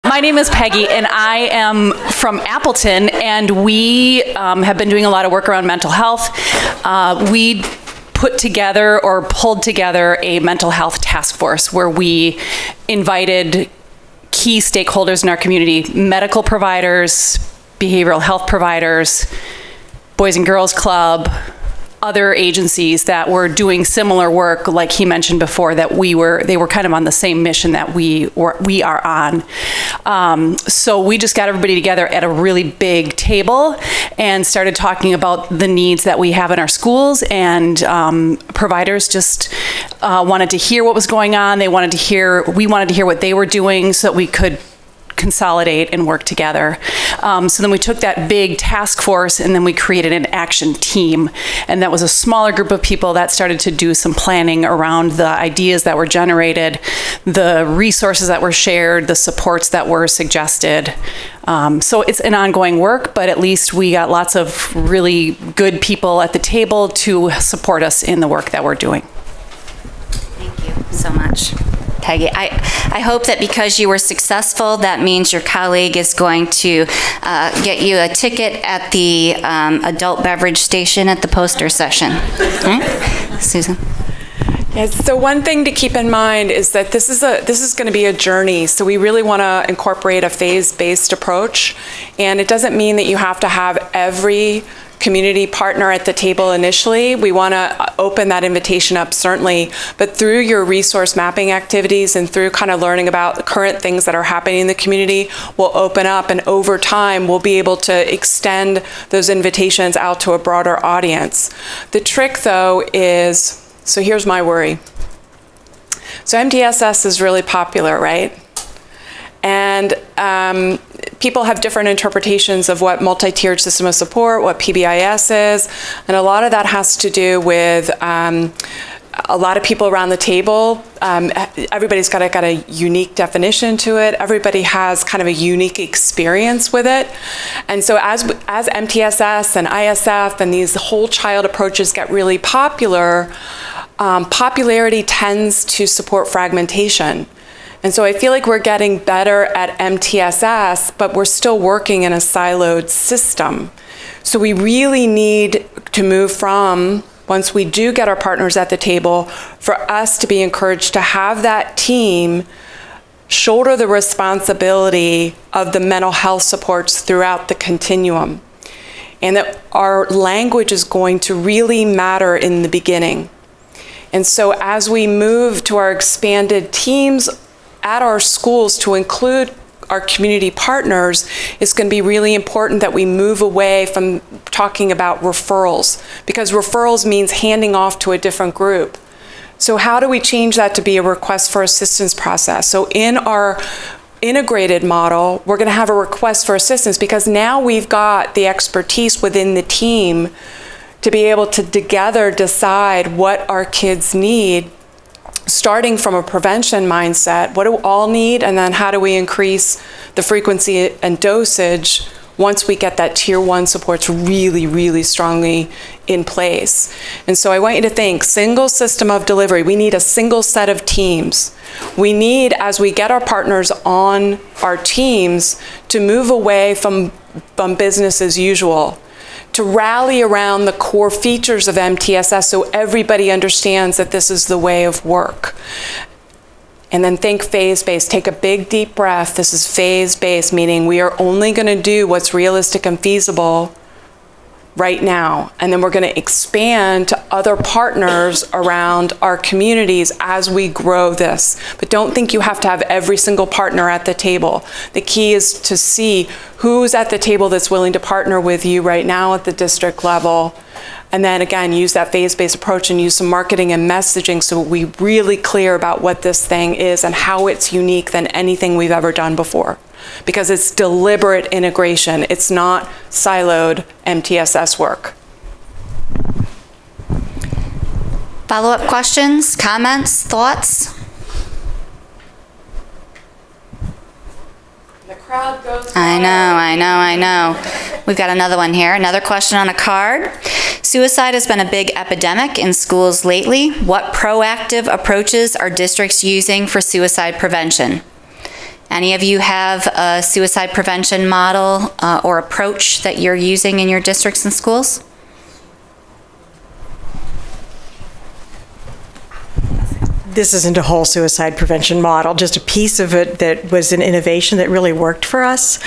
My name is Peggy, and I am from Appleton, and we have been doing a lot of work around mental health. We put together or pulled together a mental health task force where we invited key stakeholders in our community, medical providers, behavioral health providers, Boys and Girls Club, other agencies that were doing similar work, like he mentioned before, that they were kind of on the same mission that we are on. So we just got everybody together at a really big table and started talking about the needs that we have in our schools, and providers just wanted to hear what was going on. We wanted to hear what they were doing so that we could consolidate and work together. So then we took that big task force and then we created an action team. And that was a smaller group of people that started to do some planning around the ideas that were generated, the resources that were shared, the supports that were suggested. So it's an ongoing work, but at least we got lots of really good people at the table to support us in the work that we're doing. Thank you so much, Peggy. I hope that because you were successful, that means your colleague is going to get you a ticket at the adult beverage station at the poster session. Right? Susan? Yes, so one thing to keep in mind is that this is going to be a journey. So we really want to incorporate a phase-based approach. And it doesn't mean that you have to have every community partner at the table initially. We want to open that invitation up, certainly, but through your resource mapping activities and through kind of learning about the current things that are happening in the community, we'll open up, and over time we'll be able to extend those invitations out to a broader audience. The trick, though, is, so here's my worry. So MTSS is really popular, right? And people have different interpretations of what multi-tiered system of support, what PBIS is, and a lot of that has to do with a lot of people around the table. Everybody's got a unique definition to it. Everybody has kind of a unique experience with it. And so as MTSS and ISF and these whole child approaches get really popular, popularity tends to support fragmentation. And so I feel like we're getting better at MTSS, but we're still working in a siloed system. So we really need to move from, once we do get our partners at the table, for us to be encouraged to have that team shoulder the responsibility of the mental health supports throughout the continuum. And that our language is going to really matter in the beginning. And so as we move to our expanded teams at our schools to include our community partners, it's going to be really important that we move away from talking about referrals, because referrals means handing off to a different group. So how do we change that to be a request for assistance process? So in our integrated model, we're going to have a request for assistance, because now we've got the expertise within the team to be able to together decide what our kids need, starting from a prevention mindset. What do all need? And then how do we increase the frequency and dosage once we get that tier 1 supports really, really strongly in place? And so I want you to think single system of delivery. We need a single set of teams. We need, as we get our partners on our teams, to move away from business as usual, to rally around the core features of MTSS so everybody understands that this is the way of work. And then think phase-based. Take a big, deep breath. This is phase-based, meaning we are only going to do what's realistic and feasible right now. And then we're going to expand to other partners around our communities as we grow this. But don't think you have to have every single partner at the table. The key is to see who's at the table that's willing to partner with you right now at the district level. And then again, use that phase-based approach and use some marketing and messaging so we're really clear about what this thing is and how it's unique than anything we've ever done before. Because it's deliberate integration. It's not siloed MTSS work. Follow-up questions, comments, thoughts? The crowd goes I know. We've got another one here. Another question on a card. Suicide has been a big epidemic in schools lately. What proactive approaches are districts using for suicide prevention? Any of you have a suicide prevention model or approach that you're using in your districts and schools? This isn't a whole suicide prevention model, just a piece of it that was an innovation that really worked for us.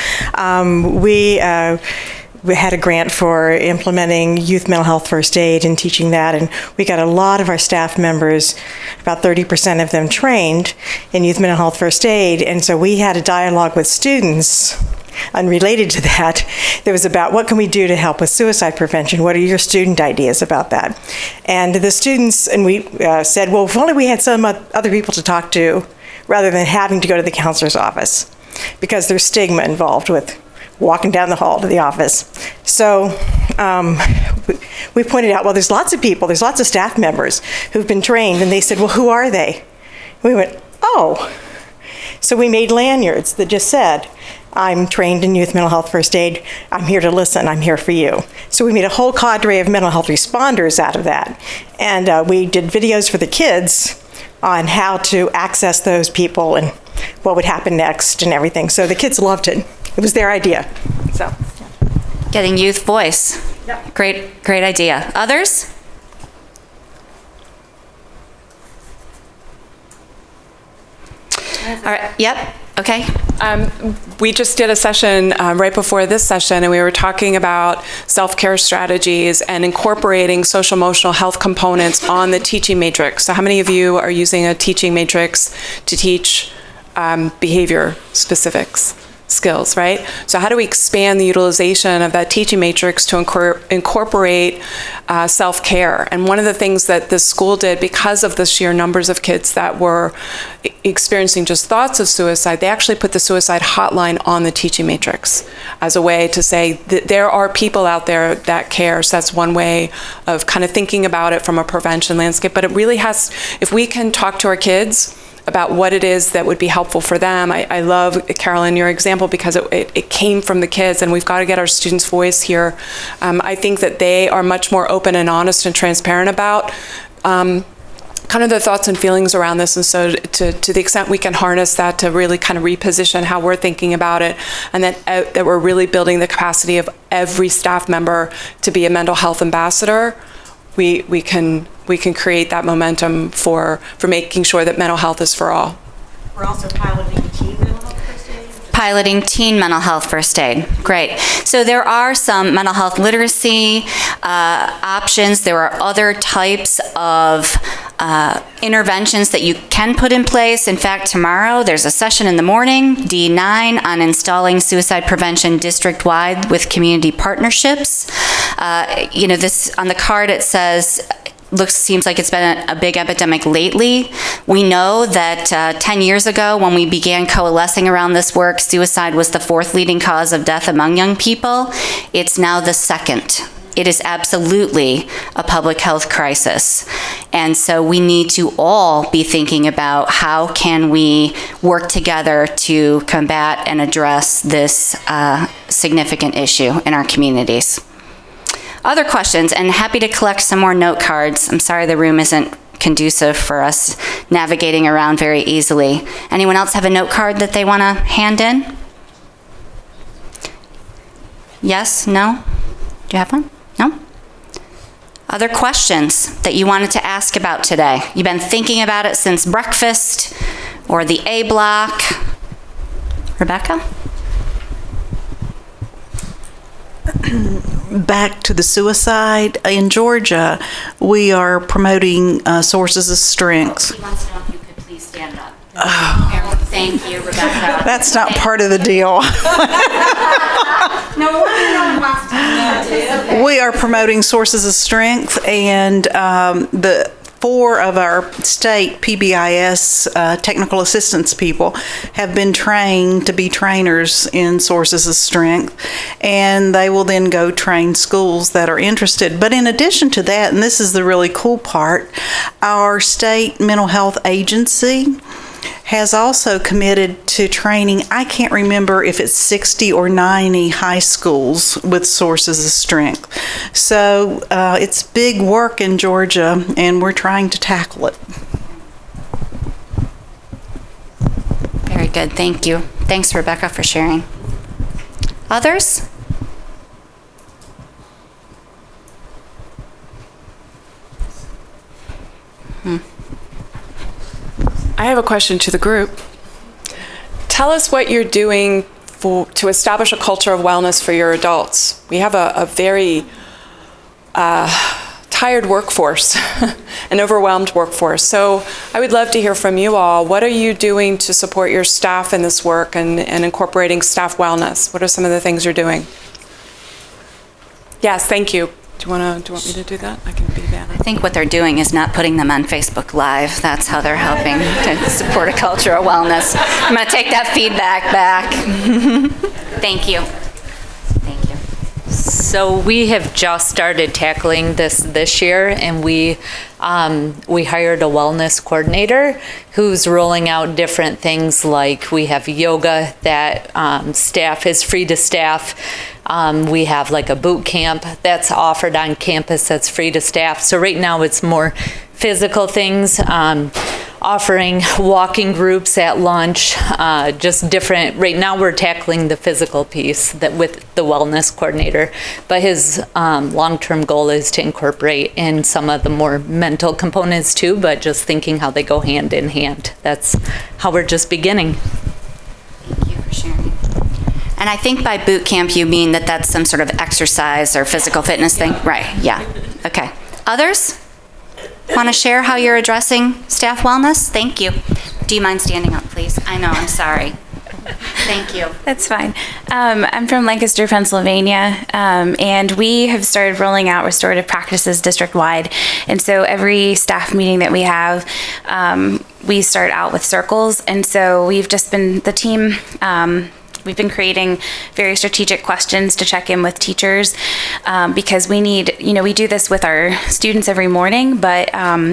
We had a grant for implementing youth mental health first aid and teaching that, and we got a lot of our staff members, about 30% of them, trained in youth mental health first aid, and so we had a dialogue with students unrelated to that was about what can we do to help with suicide prevention? What are your student ideas about that? And the students, and we said, well, if only we had some other people to talk to rather than having to go to the counselor's office, because there's stigma involved with walking down the hall to the office. So we pointed out, well, there's lots of people, there's lots of staff members who've been trained, and they said, well, who are they? We went, oh. So we made lanyards that just said, I'm trained in youth mental health first aid, I'm here to listen, I'm here for you. So we made a whole cadre of mental health responders out of that. And we did videos for the kids on how to access those people and what would happen next and everything. So the kids loved it. It was their idea. So, Getting youth voice. Yep. Great idea. Others? All right, yep, okay. We just did a session right before this session, and we were talking about self-care strategies and incorporating social emotional health components on the teaching matrix. So how many of you are using a teaching matrix to teach behavior specifics? Skills, right? So how do we expand the utilization of that teaching matrix to incorporate self-care? And one of the things that the school did, because of the sheer numbers of kids that were experiencing just thoughts of suicide, they actually put the suicide hotline on the teaching matrix as a way to say that there are people out there that care. So that's one way of kind of thinking about it from a prevention landscape. But it really has, if we can talk to our kids about what it is that would be helpful for them. I love, Carolyn, your example, because it came from the kids, and we've got to get our students' voice here. I think that they are much more open and honest and transparent about kind of their thoughts and feelings around this, and so to the extent we can harness that to really kind of reposition how we're thinking about it, and that we're really building the capacity of every staff member to be a mental health ambassador, we can create that momentum for making sure that mental health is for all. we're also piloting teen mental health first aid. Piloting teen mental health first aid. Great. So there are some mental health literacy options. There are other types of interventions that you can put in place. In fact, tomorrow there's a session in the morning, D9, on installing suicide prevention district-wide with community partnerships. This on the card it says, seems like it's been a big epidemic lately. We know that 10 years ago, when we began coalescing around this work, suicide was the 4th leading cause of death among young people. It's now the 2nd. It is absolutely a public health crisis. And so we need to all be thinking about how can we work together to combat and address this significant issue in our communities. Other questions, and happy to collect some more note cards. I'm sorry the room isn't conducive for us navigating around very easily. Anyone else have a note card that they want to hand in? Yes? No? Do you have one? No? Other questions that you wanted to ask about today? You've been thinking about it since breakfast or the A block. Rebecca? Back to the suicide. In Georgia, we are promoting sources of strength. She wants to know if you could please stand up. Oh. Thank you, Rebecca. That's not part of the deal. No one wants to. We are promoting sources of strength, and the 4 of our state PBIS technical assistance people have been trained to be trainers in sources of strength, and they will then go train schools that are interested. But in addition to that, and this is the really cool part, our state mental health agency has also committed to training, I can't remember if it's 60 or 90 high schools with sources of strength. So it's big work in Georgia, and we're trying to tackle it. Very good, thank you. Thanks, Rebecca, for sharing. Others? I have a question to the group. Tell us what you're doing to establish a culture of wellness for your adults. We have a very tired workforce, an overwhelmed workforce. So I would love to hear from you all. What are you doing to support your staff in this work and incorporating staff wellness? What are some of the things you're doing? Yes, thank you. Do you want me to do that? I can be Vanna. I think what they're doing is not putting them on Facebook Live. That's how they're helping to support a culture of wellness. I'm going to take that feedback back. Thank you. Thank you. So we have just started tackling this year, and we hired a wellness coordinator who's rolling out different things, like we have yoga that staff is free to staff. We have like a boot camp that's offered on campus that's free to staff. So right now it's more physical things, offering walking groups at lunch, just different. Right now we're tackling the physical piece that with the wellness coordinator, but his long-term goal is to incorporate in some of the more mental components too, but just thinking how they go hand in hand. That's how we're just beginning. Thank you for sharing. And I think by boot camp, you mean that that's some sort of exercise or physical fitness thing? Right, yeah. Okay. Others want to share how you're addressing staff wellness? Thank you. Do you mind standing up, please? I know, I'm sorry. Thank you. That's fine. I'm from Lancaster, Pennsylvania, and we have started rolling out restorative practices district-wide. And so every staff meeting that we have, we start out with circles. And so we've just been, the team, we've been creating very strategic questions to check in with teachers because we need, we do this with our students every morning, but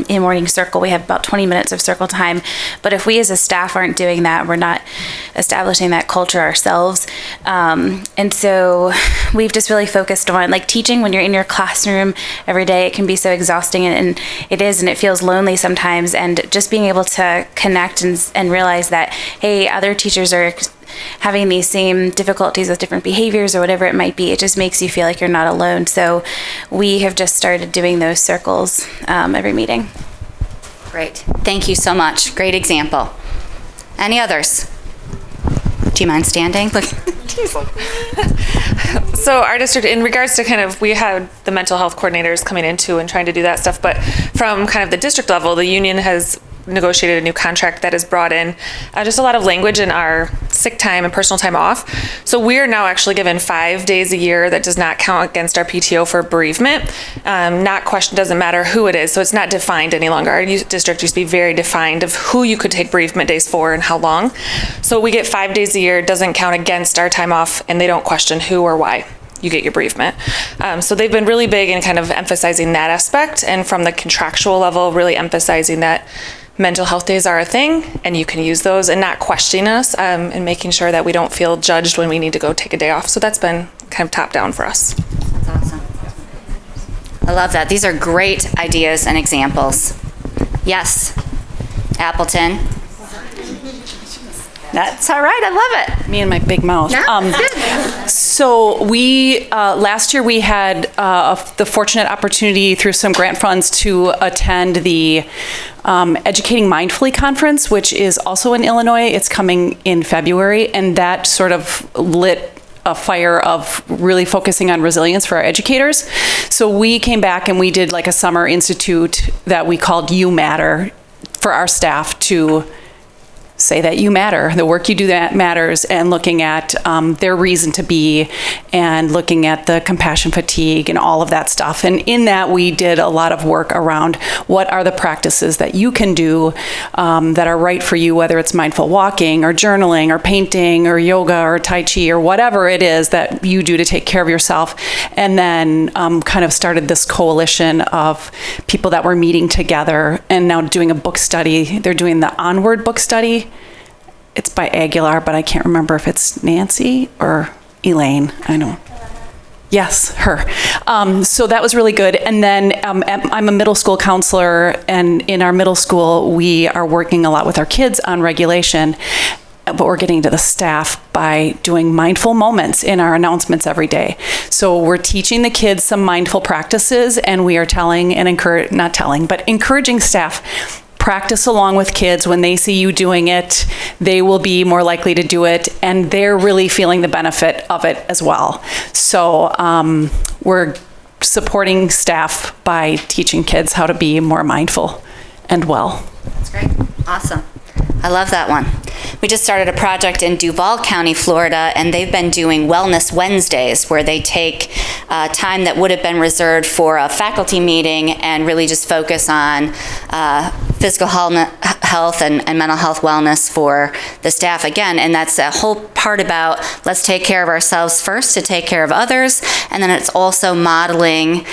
in morning circle, we have about 20 minutes of circle time. But if we as a staff aren't doing that, we're not establishing that culture ourselves. And so we've just really focused on like teaching when you're in your classroom every day. It can be so exhausting, and it is, and it feels lonely sometimes. And just being able to connect and realize that, hey, other teachers are having these same difficulties with different behaviors or whatever it might be, it just makes you feel like you're not alone. So we have just started doing those circles every meeting. Great. Thank you so much. Great example. Any others? Do you mind standing? Look. So our district, in regards to kind of, we had the mental health coordinators coming into and trying to do that stuff, but from kind of the district level, the union has negotiated a new contract that has brought in just a lot of language in our sick time and personal time off. So we are now actually given 5 days a year that does not count against our PTO for bereavement. Not question, doesn't matter who it is. So it's not defined any longer. Our district used to be very defined of who you could take bereavement days for and how long. So we get 5 days a year, doesn't count against our time off, and they don't question who or why you get your bereavement. So they've been really big in kind of emphasizing that aspect, and from the contractual level, really emphasizing that mental health days are a thing and you can use those and not questioning us, and making sure that we don't feel judged when we need to go take a day off. So that's been kind of top down for us. That's awesome. I love that. These are great ideas and examples. Yes, Appleton. That's all right. I love it. Me and my big mouth. No, So we, last year we had the fortunate opportunity through some grant funds to attend the Educating Mindfully conference, which is also in Illinois. It's coming in February, and that sort of lit a fire of really focusing on resilience for our educators. So we came back and we did like a summer institute that we called You Matter for our staff to say that you matter, the work you do that matters, and looking at their reason to be, and looking at the compassion fatigue and all of that stuff. And in that, we did a lot of work around what are the practices that you can do that are right for you, whether it's mindful walking or journaling or painting or yoga or Tai Chi or whatever it is that you do to take care of yourself. And then kind of started this coalition of people that were meeting together and now doing a book study. They're doing the Onward book study. It's by Aguilar, but I can't remember if it's Nancy or Elaine. I know. Yes, her. So that was really good. And then I'm a middle school counselor, and in our middle school, we are working a lot with our kids on regulation. but we're getting to the staff by doing mindful moments in our announcements every day. So we're teaching the kids some mindful practices, and we are encouraging staff, practice along with kids. When they see you doing it, they will be more likely to do it, and they're really feeling the benefit of it as well. So we're supporting staff by teaching kids how to be more mindful and well. That's great. Awesome. I love that one. We just started a project in Duval County, Florida, and they've been doing Wellness Wednesdays, where they take time that would have been reserved for a faculty meeting and really just focus on physical health and mental health wellness for the staff again. And that's a whole part about let's take care of ourselves first to take care of others. And then it's also modeling,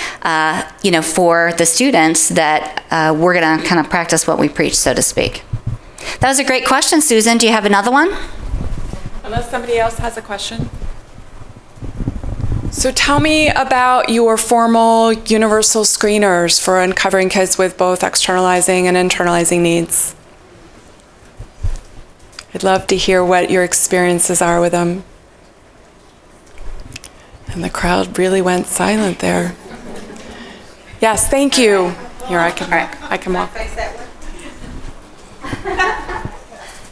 for the students that we're going to kind of practice what we preach, so to speak. That was a great question, Susan. Do you have another one? Unless somebody else has a question. So tell me about your formal universal screeners for uncovering kids with both externalizing and internalizing needs. I'd love to hear what your experiences are with them. And the crowd really went silent there. Yes, thank you. Here, I can walk.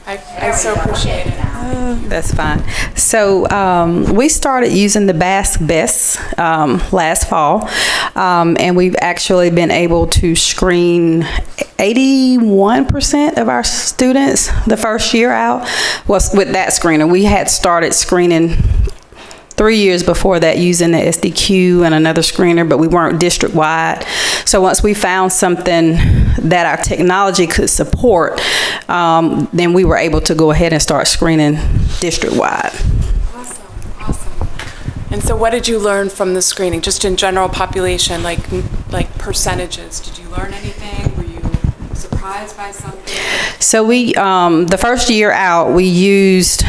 I so appreciate it. That's fine. So we started using the PhaseBased last fall, and we've actually been able to screen 81% of our students the first year out was with that screener. We had started screening 3 years before that using the SDQ and another screener, but we weren't district-wide. So once we found something that our technology could support, then we were able to go ahead and start screening district-wide. Awesome. And so what did you learn from the screening, just in general population, like percentages? Did you learn anything? Were you surprised by something? So we, the first year out, we used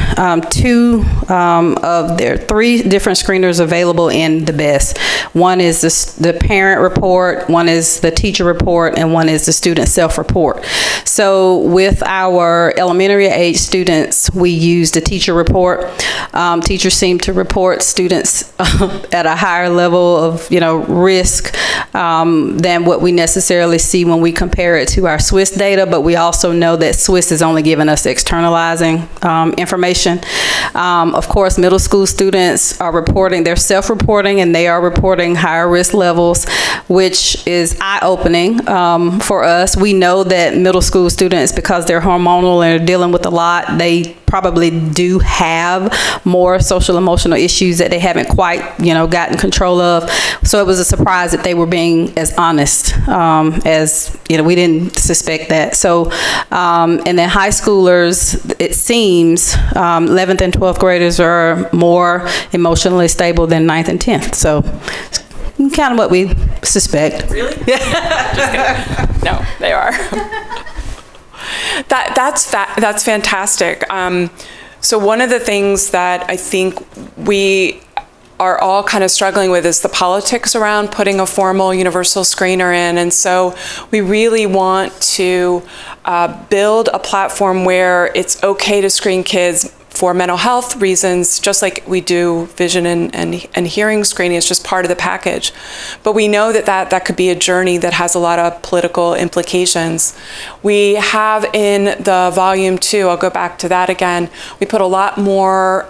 two of their 3 different screeners available in the BEST. One is the parent report, one is the teacher report, and one is the student self-report. So with our elementary age students, we used the teacher report. Teachers seem to report students at a higher level of risk than what we necessarily see when we compare it to our Swiss data, but we also know that Swiss is only giving us externalizing information. Of course, middle school students are reporting, they're self-reporting, and they are reporting higher risk levels, which is eye-opening for us. We know that middle school students, because they're hormonal and are dealing with a lot, they probably do have more social emotional issues that they haven't quite gotten control of. So it was a surprise that they were being as honest as we didn't suspect that. So and then high schoolers, it seems 11th and 12th graders are more emotionally stable than 9th and 10th. So kind of what we suspect. Really? No, they are. That's fantastic. So one of the things that I think we are all kind of struggling with is the politics around putting a formal universal screener in. And so we really want to build a platform where it's okay to screen kids for mental health reasons, just like we do vision and hearing screening. It's just part of the package. But we know that could be a journey that has a lot of political implications. We have in the volume 2, I'll go back to that again, we put a lot more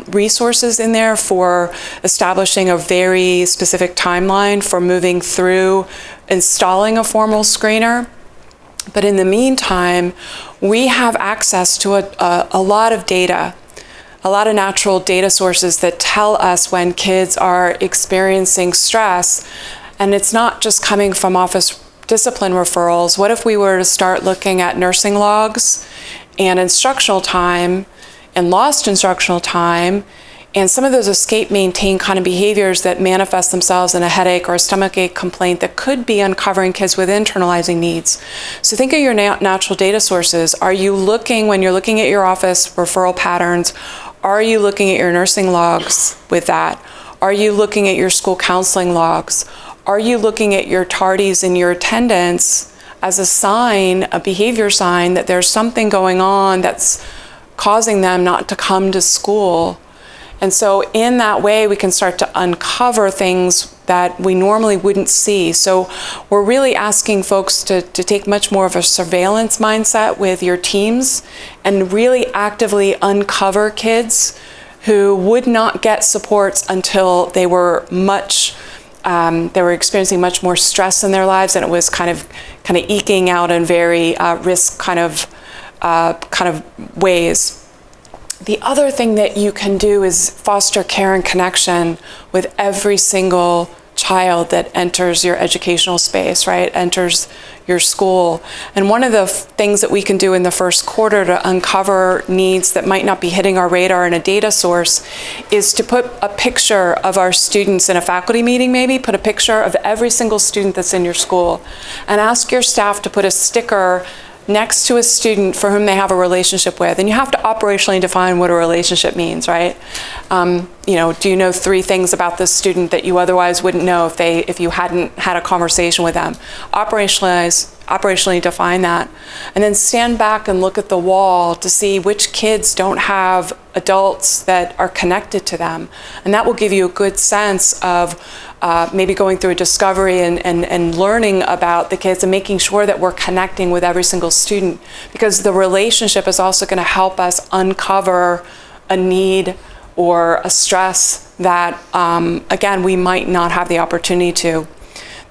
resources in there for establishing a very specific timeline for moving through installing a formal screener. But in the meantime, we have access to a lot of data, a lot of natural data sources that tell us when kids are experiencing stress. And it's not just coming from office discipline referrals. What if we were to start looking at nursing logs and instructional time and lost instructional time and some of those escape maintain kind of behaviors that manifest themselves in a headache or a stomachache complaint that could be uncovering kids with internalizing needs. So think of your natural data sources. Are you looking, when you're looking at your office referral patterns, are you looking at your nursing logs with that? Are you looking at your school counseling logs? Are you looking at your tardies in your attendance as a sign, a behavior sign that there's something going on that's causing them not to come to school. And so in that way, we can start to uncover things that we normally wouldn't see. So we're really asking folks to take much more of a surveillance mindset with your teams and really actively uncover kids who would not get supports until they were experiencing much more stress in their lives, and it was kind of eking out in very risk kind of ways. The other thing that you can do is foster care and connection with every single child that enters your educational space, right? Enters your school. And one of the things that we can do in the first quarter to uncover needs that might not be hitting our radar in a data source is to put a picture of our students in a faculty meeting, maybe put a picture of every single student that's in your school, and ask your staff to put a sticker next to a student for whom they have a relationship with. And you have to operationally define what a relationship means, right? Do you know 3 things about this student that you otherwise wouldn't know if you hadn't had a conversation with them? Operationally define that. And then stand back and look at the wall to see which kids don't have adults that are connected to them. And that will give you a good sense of maybe going through a discovery and learning about the kids and making sure that we're connecting with every single student, because the relationship is also going to help us uncover a need or a stress that, again, we might not have the opportunity to.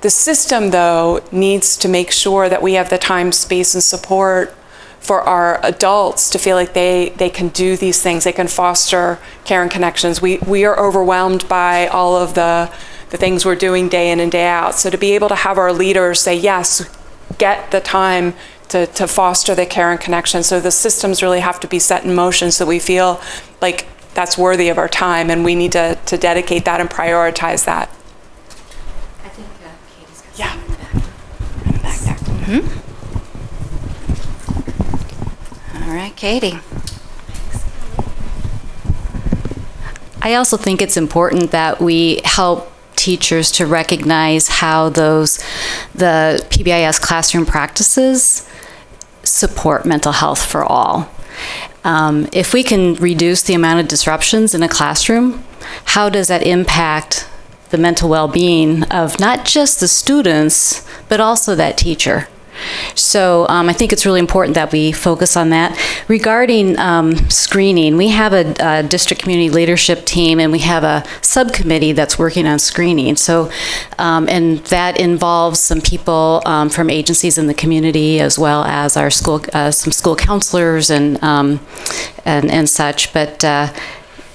The system, though, needs to make sure that we have the time, space, and support for our adults to feel like they can do these things. They can foster care and connections. We are overwhelmed by all of the things we're doing day in and day out. So to be able to have our leaders say, yes, get the time to foster the care and connection. So the systems really have to be set in motion so we feel like that's worthy of our time, and we need to dedicate that and prioritize that. I think Katie's got Yeah. something in the back there. Mm-hmm. All right, Katie. I also think it's important that we help teachers to recognize how the PBIS classroom practices support mental health for all. If we can reduce the amount of disruptions in a classroom, how does that impact the mental well-being of not just the students, but also that teacher? So I think it's really important that we focus on that. Regarding screening, we have a district community leadership team, and we have a subcommittee that's working on screening. So, and that involves some people from agencies in the community, as well as our school, some school counselors and such. But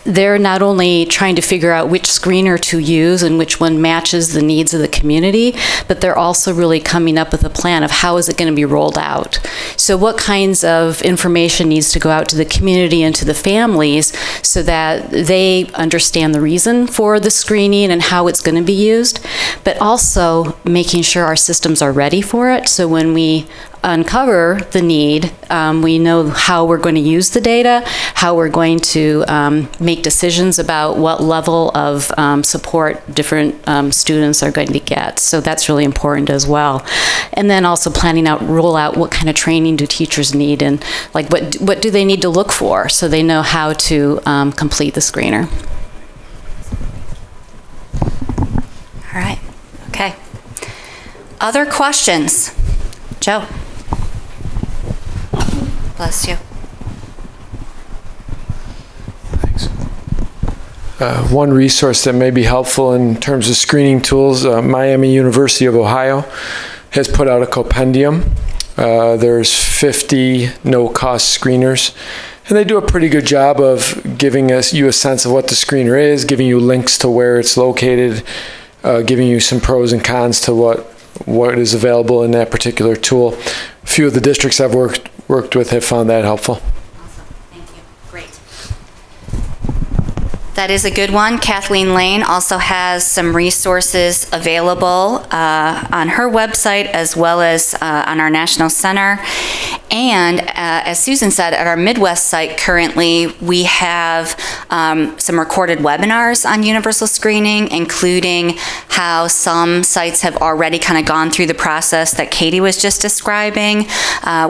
they're not only trying to figure out which screener to use and which one matches the needs of the community, but they're also really coming up with a plan of how is it going to be rolled out. So what kinds of information needs to go out to the community and to the families so that they understand the reason for the screening and how it's going to be used, but also making sure our systems are ready for it. So when we uncover the need, we know how we're going to use the data, how we're going to make decisions about what level of support different students are going to get. So that's really important as well. And then also planning out, roll out what kind of training do teachers need, and like what do they need to look for so they know how to complete the screener. All right. Okay. Other questions? Joe. Bless you. Thanks. One resource that may be helpful in terms of screening tools, Miami University of Ohio has put out a compendium. There's 50 no-cost screeners, and they do a pretty good job of giving you a sense of what the screener is, giving you links to where it's located, giving you some pros and cons to what is available in that particular tool. A few of the districts I've worked with have found that helpful. Awesome. Thank you. Great. That is a good one. Kathleen Lane also has some resources available on her website, as well as on our National Center. And as Susan said, at our Midwest site currently, we have some recorded webinars on universal screening, including how some sites have already kind of gone through the process that Katie was just describing,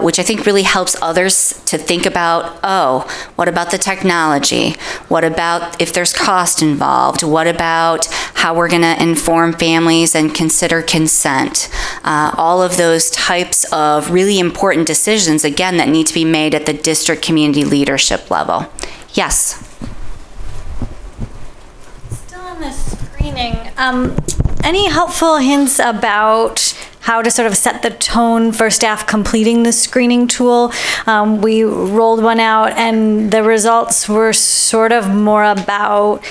which I think really helps others to think about, oh, what about the technology? What about if there's cost involved? What about how we're going to inform families and consider consent? All of those types of really important decisions, again, that need to be made at the district community leadership level. Yes? Still on the screening, any helpful hints about how to sort of set the tone for staff completing the screening tool? We rolled one out and the results were sort of more about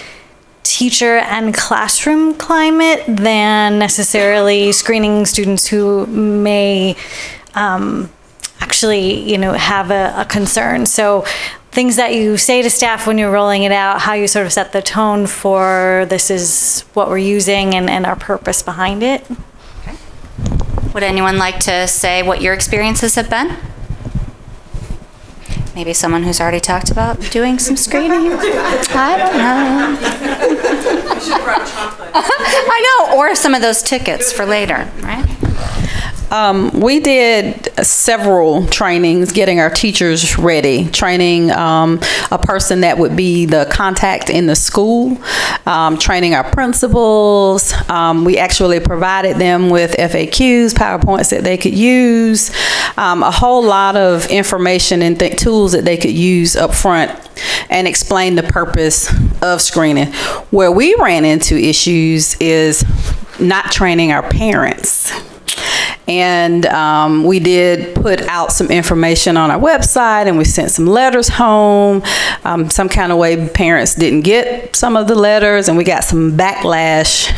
teacher and classroom climate than necessarily screening students who may actually, have a concern. So things that you say to staff when you're rolling it out, how you sort of set the tone for this is what we're using and our purpose behind it. Okay. Would anyone like to say what your experiences have been? Maybe someone who's already talked about doing some screening? I don't know. You should have brought chocolate. I know, or some of those tickets for later, right? We did several trainings getting our teachers ready, training a person that would be the contact in the school, training our principals. We actually provided them with FAQs, PowerPoints that they could use, a whole lot of information and tools that they could use up front and explain the purpose of screening. Where we ran into issues is not training our parents. And we did put out some information on our website, and we sent some letters home. Some kind of way parents didn't get some of the letters, and we got some backlash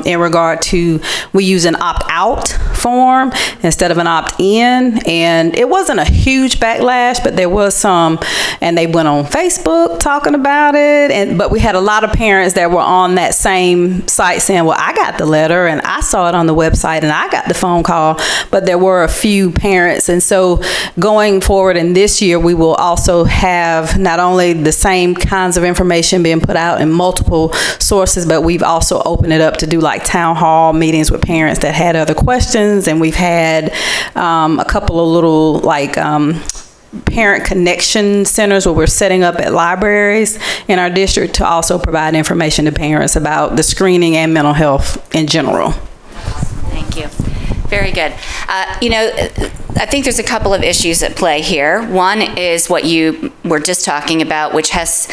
in regard to we use an opt-out form instead of an opt-in. And it wasn't a huge backlash, but there was some, and they went on Facebook talking about it. But we had a lot of parents that were on that same site saying, well, I got the letter, and I saw it on the website, and I got the phone call. But there were a few parents, and so going forward in this year, we will also have not only the same kinds of information being put out in multiple sources, but we've also opened it up to do like town hall meetings with parents that had other questions, and we've had a couple of little like parent connection centers where we're setting up at libraries in our district to also provide information to parents about the screening and mental health in general. Thank you. Very good. I think there's a couple of issues at play here. One is what you were just talking about, which has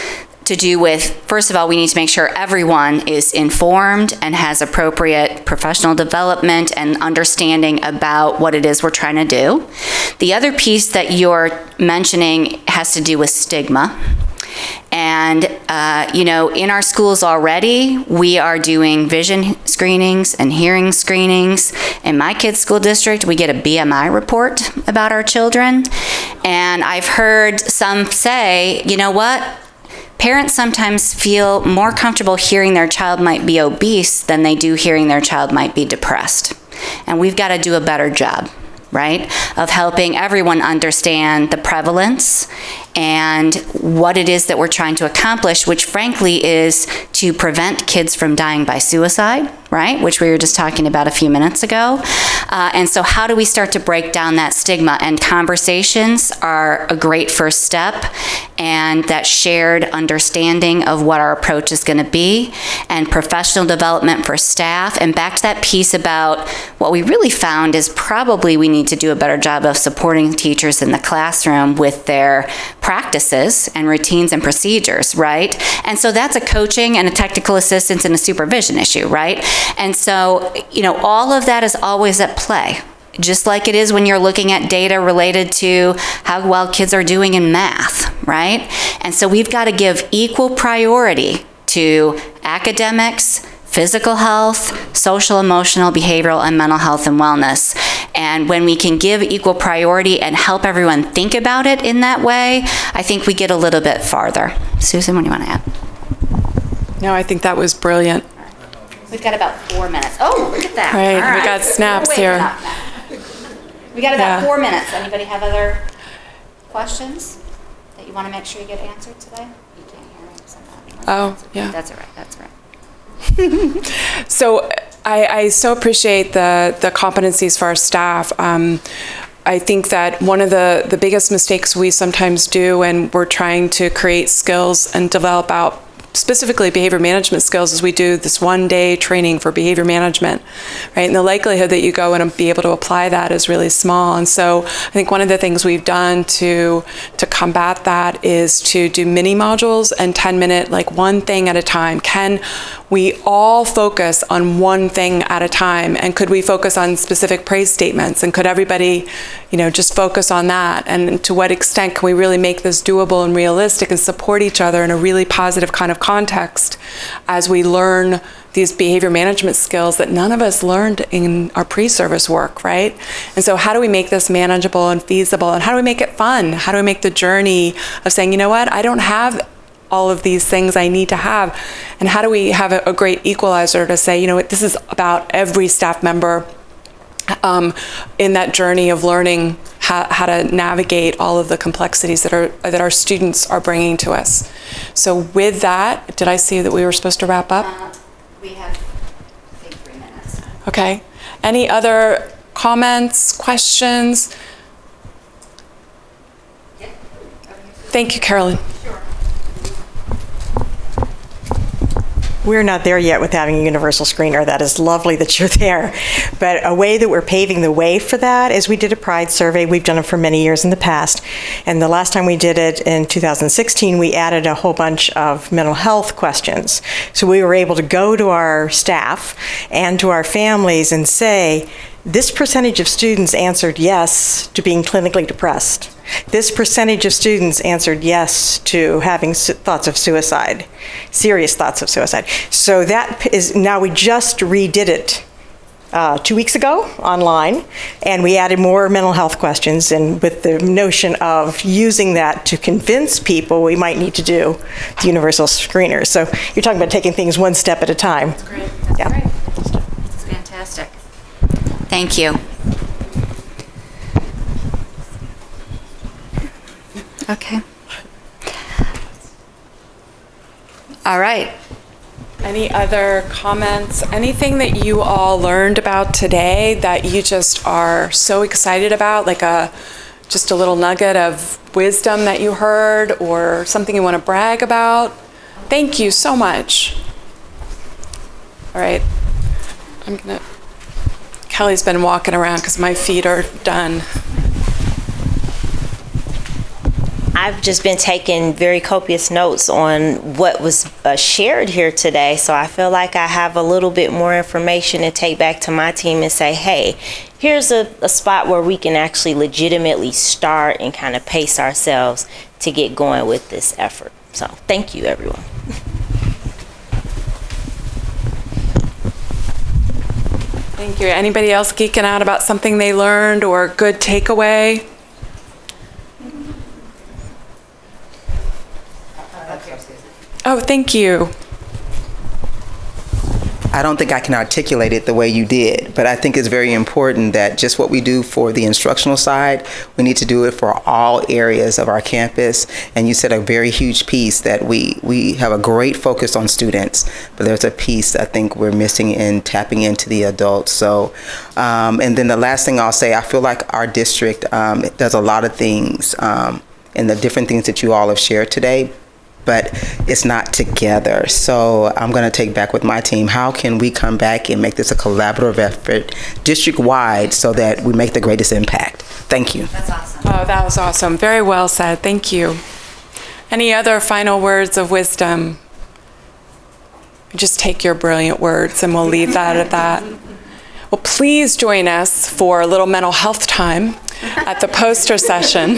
to do with, first of all, we need to make sure everyone is informed and has appropriate professional development and understanding about what it is we're trying to do. The other piece that you're mentioning has to do with stigma. And, in our schools already, we are doing vision screenings and hearing screenings. In my kids' school district, we get a BMI report about our children. And I've heard some say, you know what? Parents sometimes feel more comfortable hearing their child might be obese than they do hearing their child might be depressed. And we've got to do a better job, right, of helping everyone understand the prevalence and what it is that we're trying to accomplish, which frankly is to prevent kids from dying by suicide, right, which we were just talking about a few minutes ago. And so how do we start to break down that stigma? And conversations are a great first step, and that shared understanding of what our approach is going to be, and professional development for staff. And back to that piece about what we really found is probably we need to do a better job of supporting teachers in the classroom with their practices and routines and procedures, right? And so that's a coaching and a technical assistance and a supervision issue, right? And so, all of that is always at play, just like it is when you're looking at data related to how well kids are doing in math, right? And so we've got to give equal priority to academics, physical health, social, emotional, behavioral, and mental health and wellness. And when we can give equal priority and help everyone think about it in that way, I think we get a little bit farther. Susan, what do you want to add? No, I think that was brilliant. We've got about 4 minutes. Oh, look at that. Right, All right. we got snaps here. We got about Yeah. 4 minutes. Anybody have other questions that you want to make sure you get answered today? You can't hear me. Oh, yeah. That's all right. That's all right. So I so appreciate the competencies for our staff. I think that one of the biggest mistakes we sometimes do when we're trying to create skills and develop out specifically behavior management skills is we do this one-day training for behavior management, right? And the likelihood that you go and be able to apply that is really small. And so I think one of the things we've done to combat that is to do mini modules and 10-minute, like one thing at a time. Can we all focus on one thing at a time? And could we focus on specific praise statements? And could everybody, just focus on that? And to what extent can we really make this doable and realistic and support each other in a really positive kind of context as we learn these behavior management skills that none of us learned in our pre-service work, right? And so how do we make this manageable and feasible? And how do we make it fun? How do we make the journey of saying, you know what, I don't have all of these things I need to have? And how do we have a great equalizer to say, this is about every staff member in that journey of learning how to navigate all of the complexities that our students are bringing to us. So with that, did I see that we were supposed to wrap up? We have, I think, 3 minutes. Okay. Any other comments, questions? Yep. Thank you, Carolyn. We're not there yet with having a universal screener. That is lovely that you're there. But a way that we're paving the way for that is we did a Pride survey. We've done it for many years in the past. And the last time we did it in 2016, we added a whole bunch of mental health questions. So we were able to go to our staff and to our families and say, this percentage of students answered yes to being clinically depressed. This percentage of students answered yes to having thoughts of suicide, serious thoughts of suicide. So that is, now we just redid it 2 weeks ago online, and we added more mental health questions, and with the notion of using that to convince people we might need to do the universal screeners. So you're talking about taking things one step at a time. That's great. That's great. That's fantastic. Thank you. Okay. All right. Any other comments? Anything that you all learned about today that you just are so excited about, like just a little nugget of wisdom that you heard or something you want to brag about? Thank you so much. All right. Kelly's been walking around because my feet are done. I've just been taking very copious notes on what was shared here today, so I feel like I have a little bit more information to take back to my team and say, hey, here's a spot where we can actually legitimately start and kind of pace ourselves to get going with this effort. So thank you, everyone. Thank you. Anybody else geeking out about something they learned or a good takeaway? Oh, thank you. I don't think I can articulate it the way you did, but I think it's very important that just what we do for the instructional side, we need to do it for all areas of our campus. And you said a very huge piece that we have a great focus on students, but there's a piece I think we're missing in tapping into the adults. So, and then the last thing I'll say, I feel like our district does a lot of things and the different things that you all have shared today, but it's not together. So I'm going to take back with my team, how can we come back and make this a collaborative effort district-wide so that we make the greatest impact? Thank you. That's awesome. Oh, that was awesome. Very well said. Thank you. Any other final words of wisdom? Just take your brilliant words and we'll leave that at that. Well, please join us for a little mental health time at the poster session.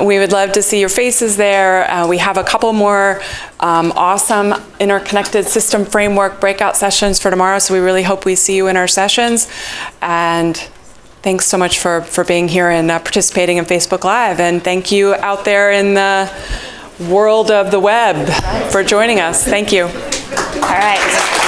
We would love to see your faces there. We have a couple more awesome interconnected system framework breakout sessions for tomorrow, so we really hope we see you in our sessions. And thanks so much for being here and participating in Facebook Live. And thank you out there in the world of the web for joining us. Thank you. All right.